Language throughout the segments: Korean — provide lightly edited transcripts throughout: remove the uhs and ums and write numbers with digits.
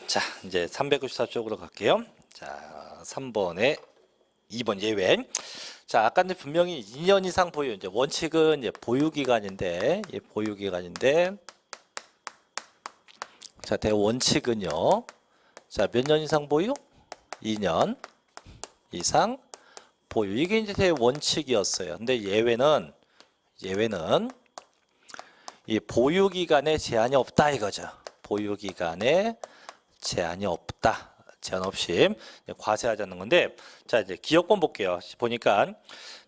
자, 이제 394쪽으로 갈게요. 자, 3번에 2번 예외. 자, 아까 이제 분명히 2년 이상 보유, 이제 원칙은 이제 보유기간인데, 자, 대원칙은요. 자, 몇 년 이상 보유? 2년 이상 보유. 이게 이제 대원칙이었어요. 근데 예외는 이 보유기간에 제한이 없다 이거죠. 보유기간에 제한이 없다. 제한 없이 과세하지 않는 건데, 자 이제 기억본 볼게요. 보니까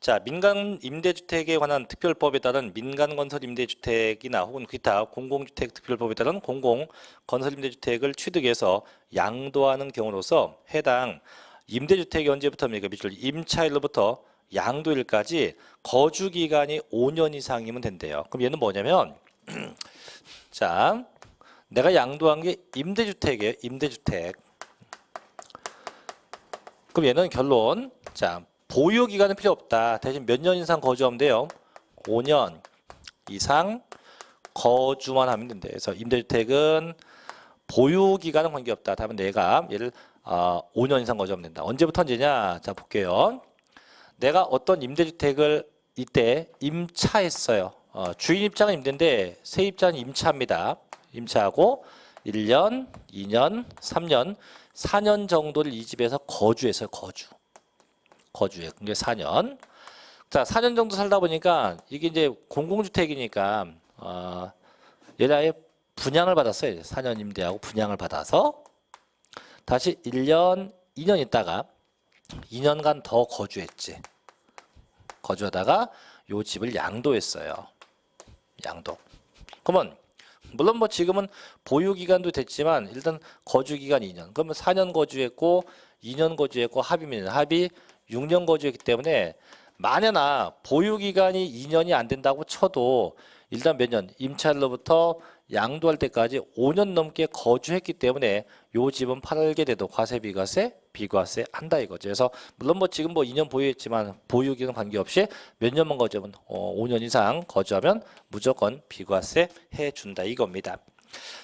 자 민간 임대주택에 관한 특별법에 따른 민간건설 임대주택이나 혹은 기타 공공주택 특별법에 따른 공공건설 임대주택을 취득해서 양도하는 경우로서 해당 임대주택이 언제부터입니까? 밑줄 임차일로부터 양도일까지 거주기간이 5년 이상이면 된대요. 그럼 얘는 뭐냐면 자 내가 양도한 게 임대주택이에요. 임대주택. 그럼 얘는 결론. 자, 보유 기간은 필요 없다. 대신 몇 년 이상 거주하면 돼요. 5년 이상 거주만 하면 된대. 그래서 임대주택은 보유 기간은 관계없다. 다음은 내가 얘를 5년 이상 거주하면 된다. 언제부터 언제냐? 자, 볼게요. 내가 어떤 임대주택을 이때 임차했어요. 주인 입장은 임대인데 세입자는 임차입니다. 임차하고 1년, 2년, 3년, 4년 정도를 이 집에서 거주했어요. 거주해. 그게 4년. 자, 4년 정도 살다 보니까 이게 이제 공공주택이니까 얘를 아예 분양을 받았어요. 4년 임대하고 분양을 받아서 다시 1년, 2년 있다가 2년간 더 거주했지. 거주하다가 요 집을 양도했어요. 양도. 그러면 물론 뭐 지금은 보유 기간도 됐지만 일단 거주 기간 2년. 그러면 4년 거주했고 2년 거주했고 합이면 합이 6년 거주했기 때문에 만약나 보유 기간이 2년이 안 된다고 쳐도 일단 몇 년 임차일로부터 양도할 때까지 5년 넘게 거주했기 때문에 요 집은 팔게 돼도 과세 비과세 한다 이거죠. 그래서 물론 뭐 지금 뭐 2년 보유했지만 보유 기간 관계없이 몇 년만 거주하면 5년 이상 거주하면 무조건 비과세 해준다 이겁니다.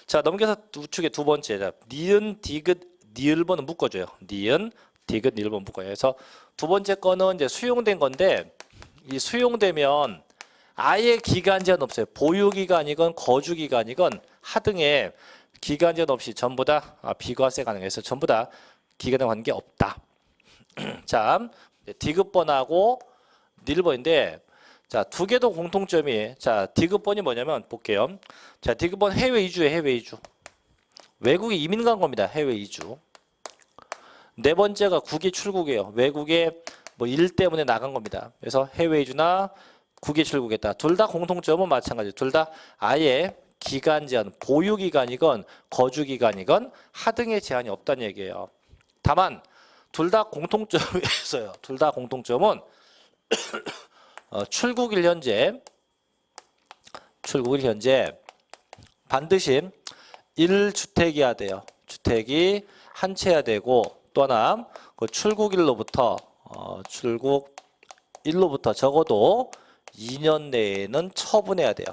자, 넘겨서 우측에 두 번째. 니은 디귿 니을번은 묶어줘요. 니은 디귿 니을번 묶어요. 그래서 두 번째 거는 이제 수용된 건데 이 수용되면 아예 기간 제한 없어요. 보유 기간이건 거주 기간이건 하등에 기간 제한 없이 전부 다 비과세 가능해서 전부 다 기간에 관계 없다. 자, 디귿번하고 니을번인데 자, 두 개도 공통점이 자, 디귿번이 뭐냐면 볼게요. 자, 디귿번 해외 이주에 해외 이주. 외국에 이민 간 겁니다. 해외 이주. 네 번째가 국외 출국이에요. 외국에 뭐 일 때문에 나간 겁니다. 그래서 해외 이주나 국외 출국했다. 둘 다 공통점은 마찬가지. 둘 다 아예 기간 제한, 보유 기간이건 거주 기간이건 하등의 제한이 없다는 얘기예요. 다만 둘 다 공통점이 있어요. 둘 다 공통점은 출국일 현재 반드시 1주택이어야 돼요. 주택이 한 채여야 되고 또 하나 그 출국일로부터 적어도 2년 내에는 처분해야 돼요.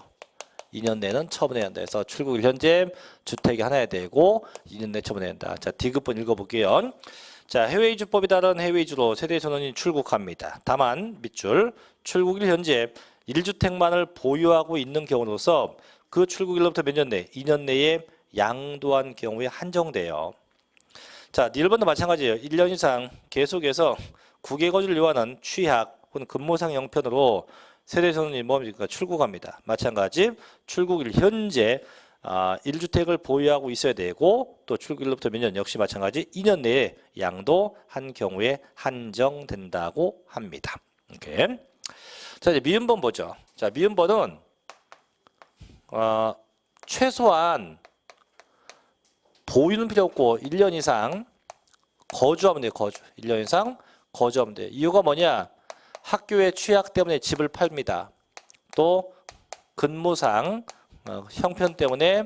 2년 내는 처분해야 한다. 그래서 출국일 현재 주택이 하나야 되고 2년 내 처분해야 한다. 자, 디귿번 읽어볼게요. 자, 해외이주법에 따른 해외이주로 세대전원이 출국합니다. 다만 밑줄 출국일 현재 1주택만을 보유하고 있는 경우로서 그 출국일로부터 몇 년 내? 2년 내에 양도한 경우에 한정돼요. 자, 니을번도 마찬가지예요. 1년 이상 계속해서 국외 거주를 요하는 취약 혹은 근무상 형편으로 세대전원이 뭡니까? 출국합니다. 마찬가지 출국일 현재 1주택을 보유하고 있어야 되고 또 출국일로부터 몇 년 역시 마찬가지 2년 내에 양도한 경우에 한정된다고 합니다. 오케이. 자, 이제 미음번 보죠. 자, 미음번은 최소한 보유는 필요 없고 1년 이상 거주하면 돼요. 1년 이상 거주하면 돼요. 이유가 뭐냐? 학교의 취약 때문에 집을 팝니다. 또 근무상 형편 때문에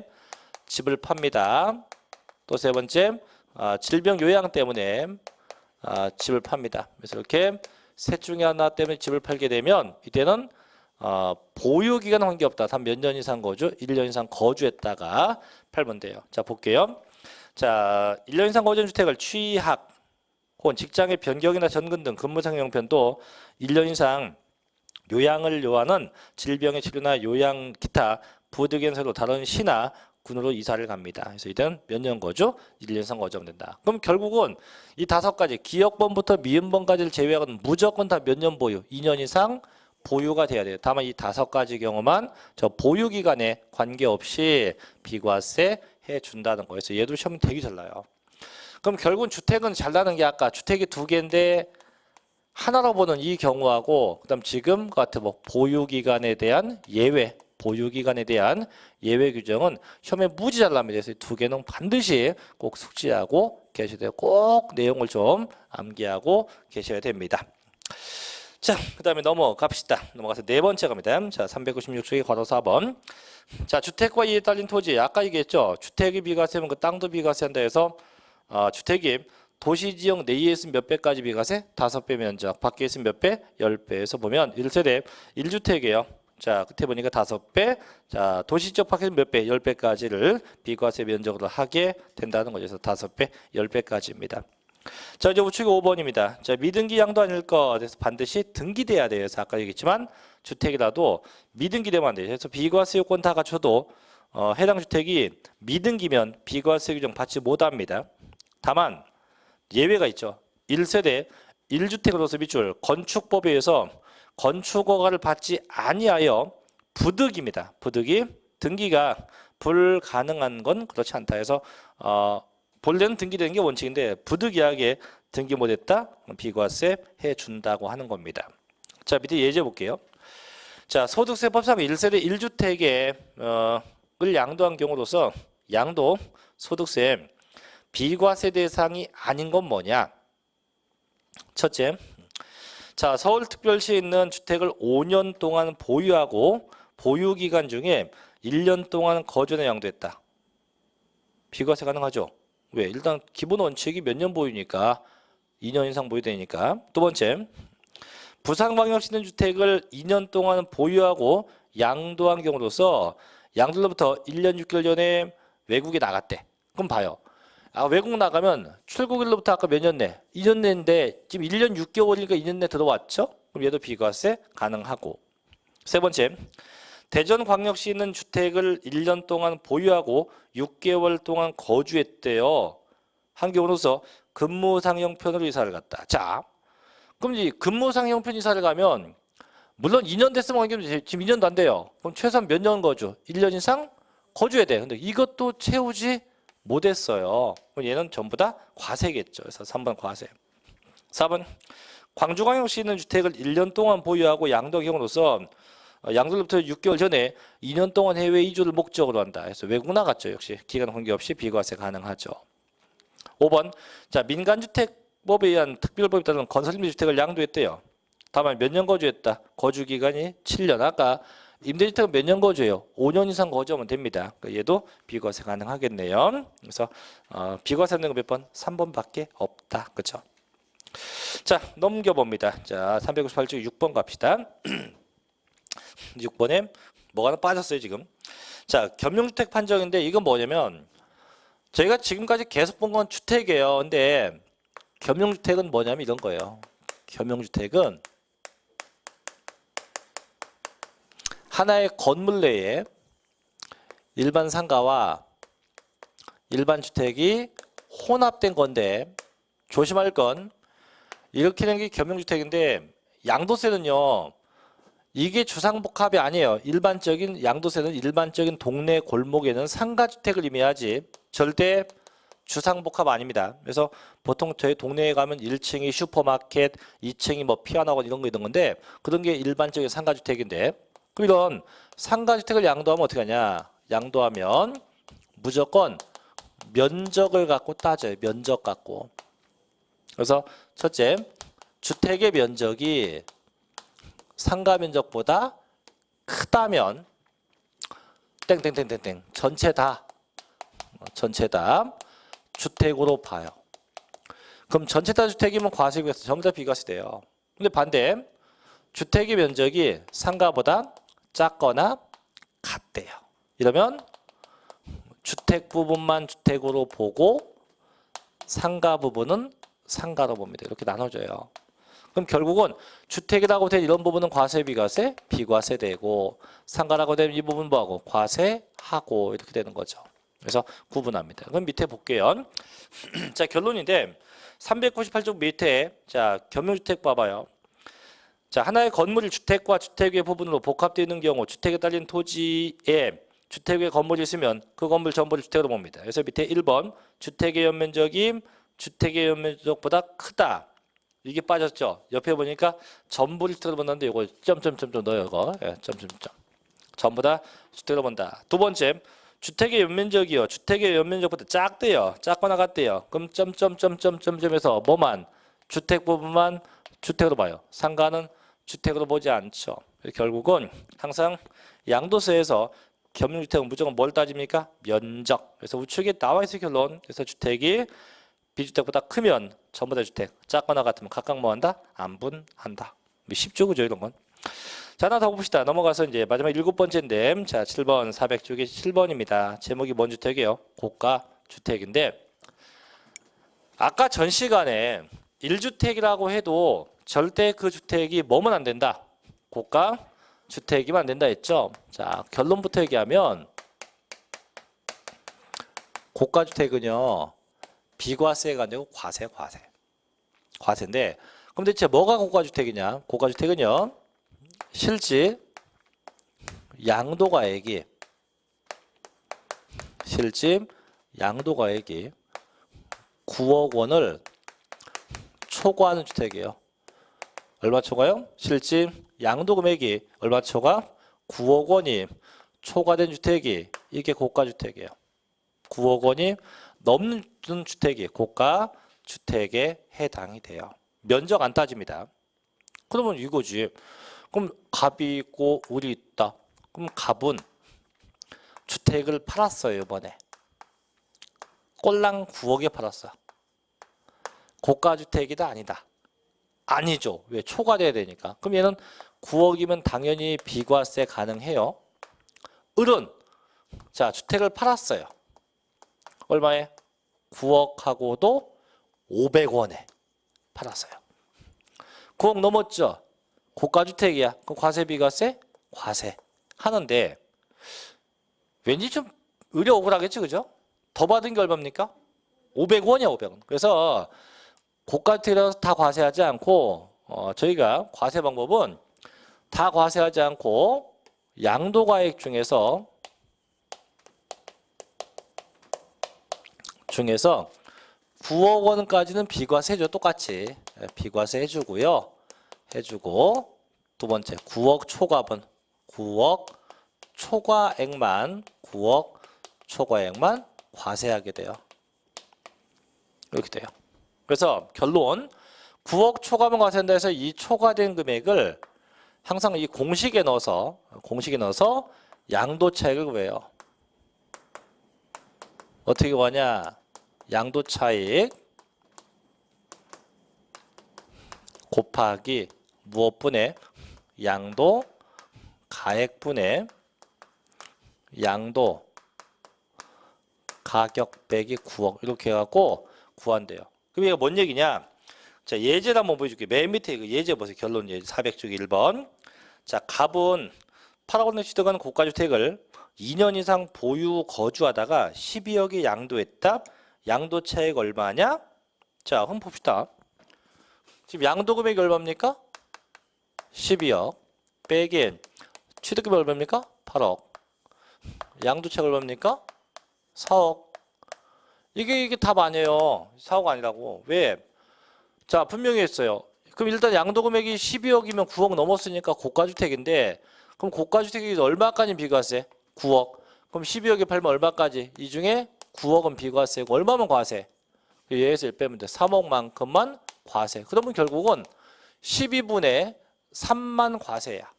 집을 팝니다. 또 세 번째 질병 요양 때문에 집을 팝니다. 그래서 이렇게 셋 중에 하나 때문에 집을 팔게 되면 이때는 보유기간 관계없다. 단 몇 년 이상 거주, 1년 이상 거주했다가 팔면 돼요. 자, 볼게요. 자, 1년 이상 거주한 주택을 취학 혹은 직장의 변경이나 전근 등 근무상 형편도 1년 이상 요양을 요하는 질병의 치료나 요양 기타 부득이한서로 다른 시나 군으로 이사를 갑니다. 그래서 이때는 몇 년 거주? 1년 이상 거주하면 된다. 그럼 결국은 이 5가지 기역번부터 미음번까지를 제외하고는 무조건 다 몇 년 보유? 2년 이상 보유가 돼야 돼요. 다만 이 5가지 경우만 저 보유 기간에 관계없이 비과세 해준다는 거예요. 그래서 얘도 시험 되게 잘 나요. 그럼 결국은 주택은 잘 나는 게 아까 주택이 2개인데 하나로 보는 이 경우하고 그다음 지금 같은 뭐 보유 기간에 대한 예외, 보유 기간에 대한 예외 규정은 시험에 무지 잘 납니다. 그래서 2개는 반드시 꼭 숙지하고 계셔야 돼요. 꼭 내용을 좀 암기하고 계셔야 됩니다. 자, 그다음에 넘어갑시다. 넘어가서 네 번째 갑니다. 자, 396쪽에 괄호 4번. 자, 주택과 이에 딸린 토지. 아까 얘기했죠. 주택이 비과세면 그 땅도 비과세한다 해서 주택이 도시 지역 내에 있으면 몇 배까지 비과세? 5배 면적. 밖에 있으면 몇 배? 10배에서 보면 1세대 1주택이에요. 자, 끝에 보니까 5배. 자, 도시 지역 밖에서 몇 배? 10배까지를 비과세 면적으로 하게 된다는 거죠. 그래서 5배, 10배까지입니다. 자, 이제 우측이 5번입니다. 자, 미등기 양도 아닐 것. 그래서 반드시 등기돼야 돼요. 그래서 아까 얘기했지만 주택이라도 미등기되면 안 돼요. 그래서 비과세 요건 다 갖춰도 해당 주택이 미등기면 비과세 규정 받지 못합니다. 다만 예외가 있죠. 1세대 1주택으로서 밑줄 건축법에 의해서 건축허가를 받지 아니하여 부득입니다. 부득이 등기가 불가능한 건 그렇지 않다 해서 본래는 등기되는 게 원칙인데 부득이하게 등기 못했다 비과세 해준다고 하는 겁니다. 자, 밑에 예제 볼게요. 자, 소득세법상 1세대 1주택을 양도한 경우로서 양도 소득세 비과세 대상이 아닌 건 뭐냐? 첫째, 자, 서울특별시에 있는 주택을 5년 동안 보유하고 보유 기간 중에 1년 동안 거주나 양도했다. 비과세 가능하죠? 왜? 일단 기본 원칙이 몇 년 보유니까 2년 이상 보유되니까. 두 번째, 부산광역시 있는 주택을 2년 동안 보유하고 양도한 경우로서 양도로부터 1년 6개월 전에 외국에 나갔대. 그럼 봐요. 외국 나가면 출국일로부터 아까 몇 년 내? 2년 내인데 지금 1년 6개월이니까 2년 내 들어왔죠? 그럼 얘도 비과세 가능하고. 세 번째, 대전광역시 있는 주택을 1년 동안 보유하고 6개월 동안 거주했대요. 한 경우로서 근무상 형편으로 이사를 갔다. 자, 그럼 이 근무상 형편 이사를 가면 물론 2년 됐으면 지금 2년도 안 돼요. 그럼 최소한 몇 년 거주? 1년 이상 거주해야 돼. 근데 이것도 채우지 못했어요. 그럼 얘는 전부 다 과세겠죠. 그래서 3번 과세. 4번 광주광역시 있는 주택을 1년 동안 보유하고 양도한 경우로서 양도로부터 6개월 전에 2년 동안 해외 이주를 목적으로 한다. 그래서 외국 나갔죠. 역시 기간 관계없이 비과세 가능하죠. 5번 자, 민간주택법에 의한 특별법에 따른 건설임대주택을 양도했대요. 다만 몇 년 거주했다. 거주기간이 7년. 아까 임대주택은 몇 년 거주해요? 5년 이상 거주하면 됩니다. 얘도 비과세 가능하겠네요. 그래서 비과세 없는 거 몇 번? 3번밖에 없다. 그렇죠? 자, 넘겨봅니다. 자, 398쪽 6번 갑시다. 6번에 뭐가 하나 빠졌어요 지금. 자, 겸용주택 판정인데 이건 뭐냐면 저희가 지금까지 계속 본 건 주택이에요. 근데 겸용주택은 뭐냐면 이런 거예요. 겸용주택은 하나의 건물 내에 일반 상가와 일반 주택이 혼합된 건데 조심할 건 이렇게 된 게 겸용주택인데 양도세는요. 이게 주상복합이 아니에요. 일반적인 양도세는 일반적인 동네 골목에는 상가주택을 의미하지 절대 주상복합 아닙니다. 그래서 보통 저희 동네에 가면 1층이 슈퍼마켓, 2층이 뭐 피아노학원 이런 거 있는 건데 그런 게 일반적인 상가주택인데 그럼 이런 상가주택을 양도하면 어떻게 하냐? 양도하면 무조건 면적을 갖고 따져요. 면적 갖고. 그래서 첫째, 주택의 면적이 상가 면적보다 크다면 땡땡땡땡땡 전체 다 주택으로 봐요. 그럼 전체 다 주택이면 과세구에서 전부 다 비과세 돼요. 근데 반대 주택의 면적이 상가보다 작거나 같대요. 이러면 주택 부분만 주택으로 보고 상가 부분은 상가로 봅니다. 이렇게 나눠져요. 그럼 결국은 주택이라고 된 이런 부분은 과세, 비과세, 비과세 되고 상가라고 된 이 부분 뭐하고 과세하고 이렇게 되는 거죠. 그래서 구분합니다. 그럼 밑에 볼게요. 자, 결론인데 398쪽 밑에 자, 겸용주택 봐봐요. 자, 하나의 건물이 주택과 주택 외 부분으로 복합되어 있는 경우 주택에 딸린 토지에 주택 외 건물이 있으면 그 건물 전부를 주택으로 봅니다. 그래서 밑에 1번 주택의 연면적이 주택의 연면적보다 크다. 이게 빠졌죠. 옆에 보니까 전부를 주택으로 본다는데 이거 점점점 넣어요. 이거 점점점. 전부 다 주택으로 본다. 두 번째 주택의 연면적이요. 주택의 연면적보다 작대요. 작거나 같대요. 그럼 점점점점점점에서 뭐만 주택 부분만 주택으로 봐요. 상가는 주택으로 보지 않죠. 결국은 항상 양도세에서 겸용주택은 무조건 뭘 따집니까? 면적. 그래서 우측에 나와 있을 결론. 그래서 주택이 비주택보다 크면 전부 다 주택, 작거나 같으면 각각 뭐한다? 안분한다. 쉽죠, 그죠, 이런 건. 자, 하나 더 봅시다. 넘어가서 이제 마지막 7번째인데, 자, 7번 400쪽에 7번입니다. 제목이 뭔 주택이에요? 고가 주택인데, 아까 전 시간에 1주택이라고 해도 절대 그 주택이 뭐면 안 된다? 고가 주택이면 안 된다 했죠? 자, 결론부터 얘기하면 고가 주택은요. 비과세가 아니고 과세인데 그럼 대체 뭐가 고가주택이냐? 고가주택은요. 실지 양도가액이 9억 원을 초과하는 주택이에요. 얼마 초과요? 실질 양도금액이 얼마 초과? 9억 원이 초과된 주택이 이게 고가주택이에요. 9억 원이 넘는 주택이 고가 주택에 해당이 돼요. 면적 안 따집니다. 그러면 이거지. 그럼 갑이 있고 을이 있다. 그럼 갑은 주택을 팔았어요, 이번에. 꼴랑 9억에 팔았어. 고가 주택이다 아니다. 아니죠. 왜? 초과돼야 되니까. 그럼 얘는 9억이면 당연히 비과세 가능해요. 을은 자, 주택을 팔았어요. 얼마에? 9억하고도 500원에 팔았어요. 9억 넘었죠? 고가주택이야. 그럼 과세 비과세? 과세 하는데 왠지 좀 의려 억울하겠지, 그죠? 더 받은 게 얼마입니까? 500원이야, 500원. 그래서 고가주택이라서 다 과세하지 않고 저희가 과세 방법은 다 과세하지 않고 양도가액 중에서 9억 원까지는 비과세 해줘. 똑같이 비과세 해주고요. 해주고 두 번째 9억 초과분 9억 초과액만 과세하게 돼요. 이렇게 돼요. 그래서 결론 9억 초과분 과세한다 해서 이 초과된 금액을 항상 이 공식에 넣어서 양도차익을 구해요. 어떻게 구하냐? 양도차익 곱하기 무엇분의 양도 가액분의 양도 가격 빼기 9억 이렇게 해갖고 구한대요. 그럼 이게 뭔 얘기냐? 자, 예제를 한번 보여줄게요. 맨 밑에 그 예제 보세요. 결론 예제 400쪽 1번. 자, 갑은 8억 원에 취득한 고가주택을 2년 이상 보유 거주하다가 12억에 양도했다. 양도차익 얼마냐? 자, 한번 봅시다. 지금 양도금액이 얼마입니까? 12억 빼기 취득금액이 얼마입니까? 8억. 양도차익 얼마입니까? 4억. 이게 답 아니에요. 4억 아니라고. 왜? 자, 분명히 했어요. 그럼 일단 양도금액이 12억이면 9억 넘었으니까 고가주택인데 그럼 고가주택이 얼마까지 비과세? 9억. 그럼 12억에 팔면 얼마까지? 이 중에 9억은 비과세고 얼마면 과세? 얘에서 1 빼면 돼. 3억만큼만 과세. 그러면 결국은 12분의 3만 과세야.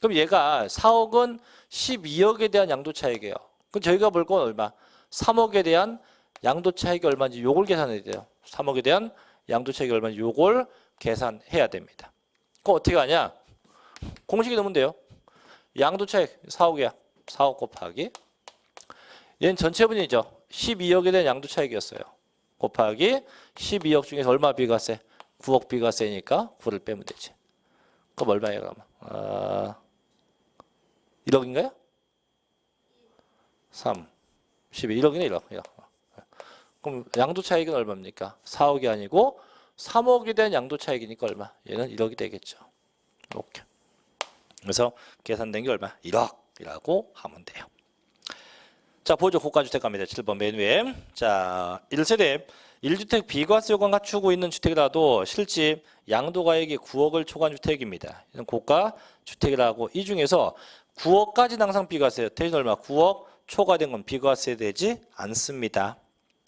그럼 얘가 4억은 12억에 대한 양도차익이에요. 그럼 저희가 볼 건 얼마? 3억에 대한 양도차익이 얼마인지 요걸 계산해야 돼요. 3억에 대한 양도차익이 얼마인지 요걸 계산해야 됩니다. 그럼 어떻게 하냐? 공식이 넣으면 돼요. 양도차익 4억이야. 4억 곱하기 얘는 전체분이죠. 12억에 대한 양도 차익이었어요. 곱하기 12억 중에서 얼마 비과세? 9억 비과세니까 9를 빼면 되지. 그럼 얼마예요, 그러면? 1억인가요? 3, 12, 1억이네, 1억. 그럼 양도 차익은 얼마입니까? 4억이 아니고 3억에 대한 양도 차익이니까 얼마? 얘는 1억이 되겠죠. 이렇게. 그래서 계산된 게 얼마? 1억이라고 하면 돼요. 자, 보조 고가주택 갑니다. 7번 맨 위에. 자, 1세대 1주택 비과세 요건 갖추고 있는 주택이라도 실집 양도가액이 9억을 초과한 주택입니다. 이는 고가 주택이라고 이 중에서 9억까지는 항상 비과세예요. 대신 얼마? 9억 초과된 건 비과세 되지 않습니다.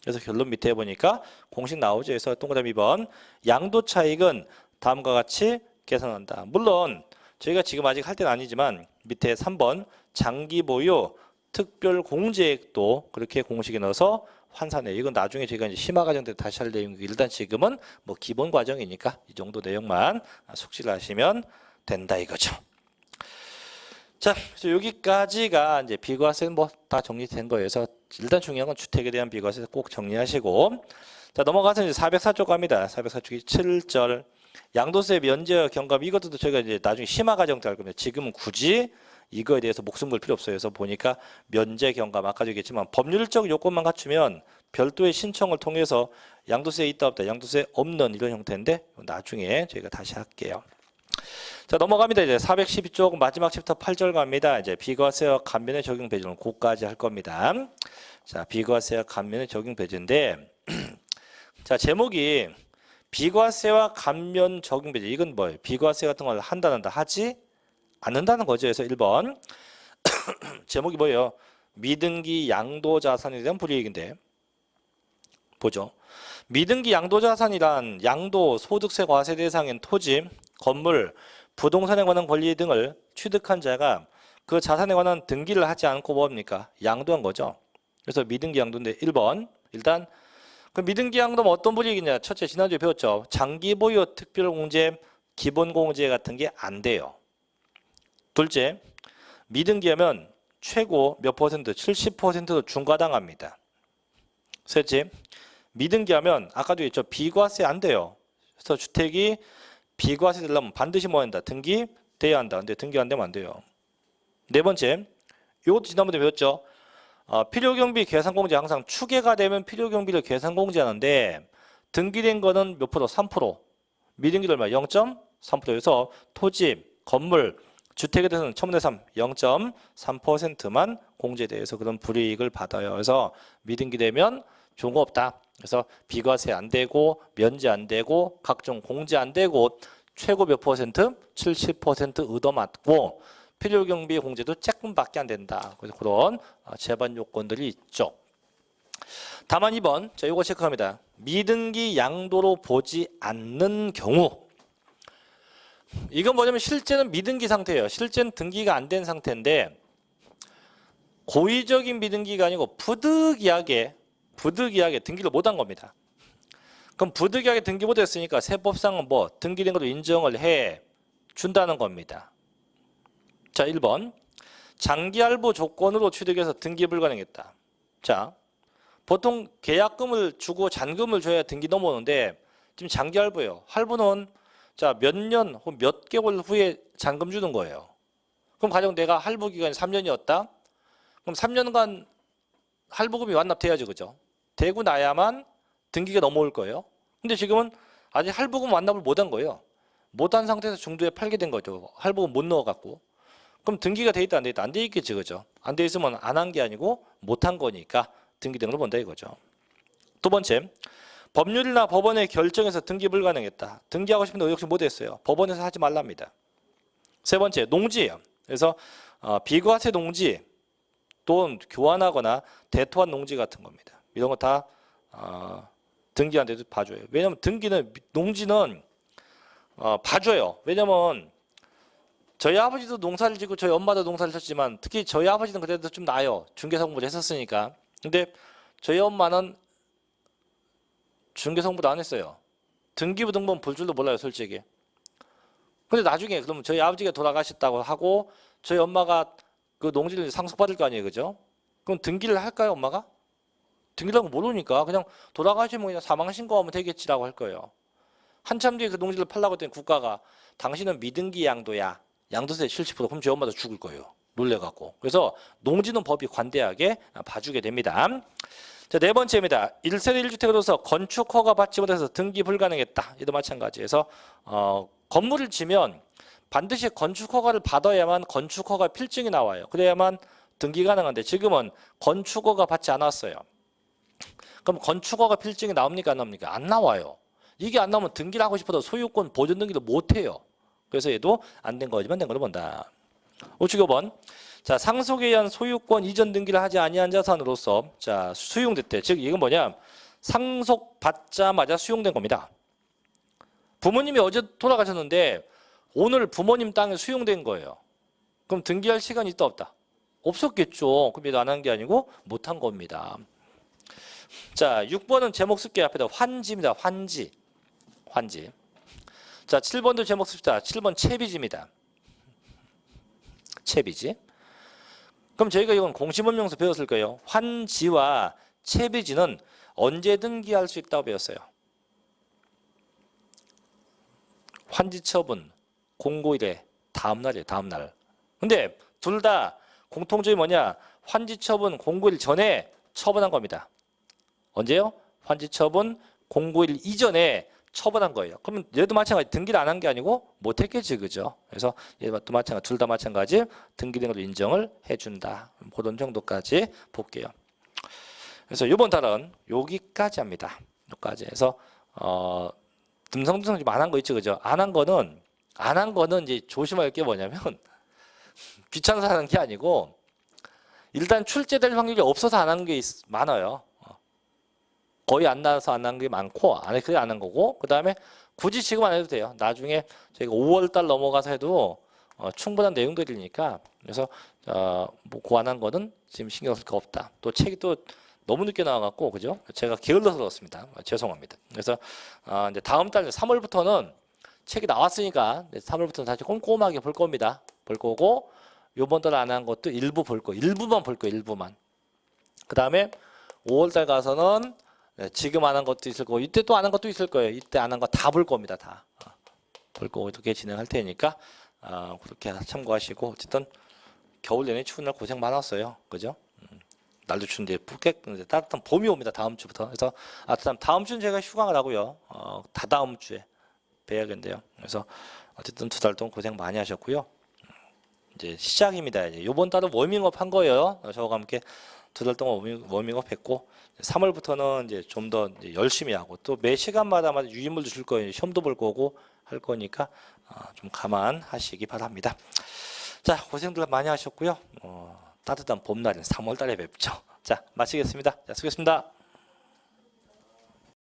그래서 결론 밑에 보니까 공식 나오죠. 그래서 동그라미 2번 양도 차익은 다음과 같이 계산한다. 물론 저희가 지금 아직 할 때는 아니지만 밑에 3번 장기 보유 특별 공제액도 그렇게 공식에 넣어서 환산해요. 이건 나중에 저희가 이제 심화 과정 때 다시 할 내용이고 일단 지금은 뭐 기본 과정이니까 이 정도 내용만 숙지를 하시면 된다 이거죠. 자, 그래서 여기까지가 이제 비과세는 뭐 다 정리된 거여서 일단 중요한 건 주택에 대한 비과세 꼭 정리하시고 자 넘어가서 이제 404쪽 갑니다. 404쪽이 7절 양도세 면제 경감 이것도 저희가 이제 나중에 심화 과정 때 할 겁니다. 지금은 굳이 이거에 대해서 목숨 걸 필요 없어요. 그래서 보니까 면제 경감 아까도 얘기했지만 법률적 요건만 갖추면 별도의 신청을 통해서 양도세 있다 없다 양도세 없는 이런 형태인데 나중에 저희가 다시 할게요. 자 넘어갑니다. 이제 412쪽 마지막 챕터 8절 갑니다. 이제 비과세와 감면의 적용 배제는 고까지 할 겁니다. 자 비과세와 감면의 적용 배제인데 자 제목이 비과세와 감면 적용 배제 이건 뭐예요? 비과세 같은 걸 한다 하지 않는다는 거죠. 그래서 1번 제목이 뭐예요? 미등기 양도자산에 대한 불이익인데 보죠. 미등기 양도자산이란 양도 소득세 과세 대상인 토지, 건물, 부동산에 관한 권리 등을 취득한 자가 그 자산에 관한 등기를 하지 않고 뭡니까? 양도한 거죠. 그래서 미등기 양도인데 1번 일단 그 미등기 양도는 어떤 불이익이냐? 첫째 지난주에 배웠죠. 장기 보유 특별공제, 기본공제 같은 게 안 돼요. 둘째 미등기하면 최고 몇 퍼센트? 70%도 중과당합니다. 셋째 미등기하면 아까도 했죠. 비과세 안 돼요. 그래서 주택이 비과세 되려면 반드시 뭐 한다? 등기 돼야 한다. 근데 등기 안 되면 안 돼요. 네 번째 이것도 지난번에 배웠죠. 필요경비 계산공제 항상 추계가 되면 필요경비를 계산공제하는데 등기된 거는 몇 프로? 3%. 미등기를 얼마? 0.3%에서 토지, 건물, 주택에 대해서는 1000분의 3, 0.3%만 공제돼서 그런 불이익을 받아요. 그래서 미등기 되면 좋은 거 없다. 그래서 비과세 안 되고 면제 안 되고 각종 공제 안 되고 최고 몇 퍼센트? 70% 얻어맞고 필요경비 공제도 조금밖에 안 된다. 그래서 그런 제반 요건들이 있죠. 다만 2번 자 이거 체크합니다. 미등기 양도로 보지 않는 경우 이건 뭐냐면 실제는 미등기 상태예요. 실제는 등기가 안 된 상태인데 고의적인 미등기가 아니고 부득이하게 등기를 못한 겁니다. 그럼 부득이하게 등기 못했으니까 세법상은 뭐 등기된 것도 인정을 해 준다는 겁니다. 자 1번 장기할부 조건으로 취득해서 등기 불가능했다. 자 보통 계약금을 주고 잔금을 줘야 등기 넘어오는데 지금 장기할부예요. 할부는 자 몇 년 혹은 몇 개월 후에 잔금 주는 거예요. 그럼 가령 내가 할부 기간이 3년이었다. 그럼 3년간 할부금이 완납돼야죠. 그죠? 되고 나야만 등기가 넘어올 거예요. 근데 지금은 아직 할부금 완납을 못한 거예요. 못한 상태에서 중도에 팔게 된 거죠. 할부금 못 넣어갖고. 그럼 등기가 돼 있다 안 돼 있다? 안 돼 있겠지. 그죠? 안 돼 있으면 안 한 게 아니고 못한 거니까 등기 등으로 본다 이거죠. 두 번째 법률이나 법원의 결정에서 등기 불가능했다. 등기하고 싶은데 역시 못했어요. 법원에서 하지 말랍니다. 세 번째 농지예요. 그래서 비과세 농지 또는 교환하거나 대토한 농지 같은 겁니다. 이런 거 다 등기한 데도 봐줘요. 왜냐하면 농지는 봐줘요. 왜냐하면 저희 아버지도 농사를 짓고 저희 엄마도 농사를 졌지만 특히 저희 아버지는 그래도 좀 나아요. 중개사공부를 했었으니까. 근데 저희 엄마는 중개사공부도 안 했어요. 등기부등본 볼 줄도 몰라요, 솔직히. 근데 나중에 그러면 저희 아버지가 돌아가셨다고 하고 저희 엄마가 그 농지를 상속받을 거 아니에요, 그죠? 그럼 등기를 할까요, 엄마가? 등기라는 거 모르니까 그냥 돌아가시면 그냥 사망 신고하면 되겠지라고 할 거예요. 한참 뒤에 그 농지를 팔라고 했더니 국가가 당신은 미등기 양도야. 양도세 70% 그럼 제 엄마도 죽을 거예요. 놀래갖고. 그래서 농지는 법이 관대하게 봐주게 됩니다. 자, 네 번째입니다. 1세대 1주택으로서 건축 허가 받지 못해서 등기 불가능했다. 이도 마찬가지에서 건물을 지면 반드시 건축 허가를 받아야만 건축 허가 필증이 나와요. 그래야만 등기 가능한데 지금은 건축 허가 받지 않았어요. 그럼 건축 허가 필증이 나옵니까 안 나옵니까? 안 나와요. 이게 안 나오면 등기를 하고 싶어도 소유권 보존 등기를 못 해요. 그래서 얘도 안 된 거지만 된 걸로 본다. 우측 5번. 자, 상속에 의한 소유권 이전 등기를 하지 아니한 자산으로서 자, 수용됐대. 즉 이건 뭐냐? 상속받자마자 수용된 겁니다. 부모님이 어제 돌아가셨는데 오늘 부모님 땅에 수용된 거예요. 그럼 등기할 시간이 있다 없다? 없었겠죠. 그럼 얘도 안 한 게 아니고 못한 겁니다. 자, 6번은 제목 쓸게요. 앞에다 환지입니다. 환지. 환지. 자, 7번도 제목 씁시다. 7번 채비지입니다. 채비지. 그럼 저희가 이건 공시문명서 배웠을 거예요. 환지와 채비지는 언제 등기할 수 있다고 배웠어요. 환지 처분 공고일의 다음 날이에요. 다음 날. 근데 둘 다 공통점이 뭐냐? 환지 처분 공고일 전에 처분한 겁니다. 언제요? 환지 처분 공고일 이전에 처분한 거예요. 그러면 얘도 마찬가지 등기를 안 한 게 아니고 못했겠지, 그죠? 그래서 얘도 마찬가지, 둘 다 마찬가지 등기된 걸로 인정을 해준다. 그런 정도까지 볼게요. 그래서 이번 달은 여기까지 합니다. 여기까지 해서 듬성듬성 좀 안 한 거 있죠, 그죠? 안 한 거는 이제 조심할 게 뭐냐면 귀찮아서 하는 게 아니고 일단 출제될 확률이 없어서 안 한 게 많아요. 거의 안 나와서 안 한 게 많고 그게 안 한 거고 그 다음에 굳이 지금 안 해도 돼요. 나중에 저희가 5월달 넘어가서 해도 충분한 내용들이니까 그래서 뭐 고안한 거는 지금 신경 쓸 거 없다. 또 책이 또 너무 늦게 나와갖고 그죠? 제가 게을러서 그렇습니다. 죄송합니다. 그래서 이제 다음 달 3월부터는 책이 나왔으니까 3월부터는 다시 꼼꼼하게 볼 겁니다. 볼 거고 요번 달 안 한 것도 일부 볼 거, 일부만 볼 거, 일부만. 그 다음에 5월달 가서는 지금 안 한 것도 있을 거고 이때 또 안 한 것도 있을 거예요. 이때 안 한 거 다 볼 겁니다. 다 볼 거고 이렇게 진행할 테니까 그렇게 참고하시고 어쨌든 겨울 내내 추운 날 고생 많았어요. 그죠? 날도 추운데 따뜻한 봄이 옵니다. 다음 주부터. 그래서 다음 주는 제가 휴강을 하고요. 다다음 주에 뵈야겠는데요. 그래서 어쨌든 두 달 동안 고생 많이 하셨고요. 이제 시작입니다. 이제 이번 달은 워밍업 한 거예요. 저와 함께 두 달 동안 워밍업 했고 3월부터는 이제 좀 더 열심히 하고 또 매 시간마다 유인물도 줄 거예요. 시험도 볼 거고 할 거니까 좀 감안하시기 바랍니다. 자, 고생들 많이 하셨고요. 따뜻한 봄날인 3월 달에 뵙죠. 자, 마치겠습니다. 자, 수고했습니다.